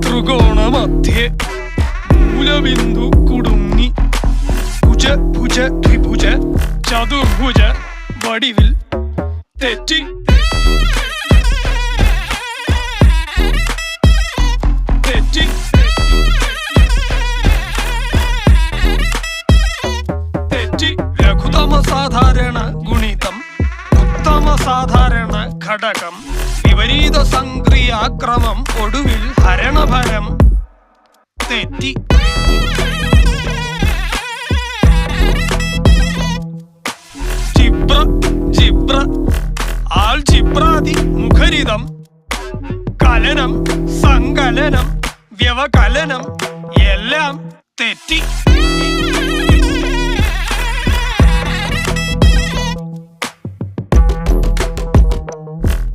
ത്രികോണമധ്യേ മൂലബിന്ദു കുടുങ്ങി ഭുജ ഭുജ ദ്വിഭുജ ചതുർഭുജ വടിവിൽ തെറ്റി തെറ്റി തെറ്റി ലഘുതമ സാധാരണ ഗുണിതം ഉത്തമ സാധാരണ ഘടകം വിപരീത സംക്രിയാക്രമം ഒടുവിൽ ഹരണഭരം തെറ്റി ജിബ്ര ജിബ്ര ആൾജിബ്രാദി മുഖരിതം കലനം സങ്കലനം വ്യവകലനം എല്ലാം തെറ്റി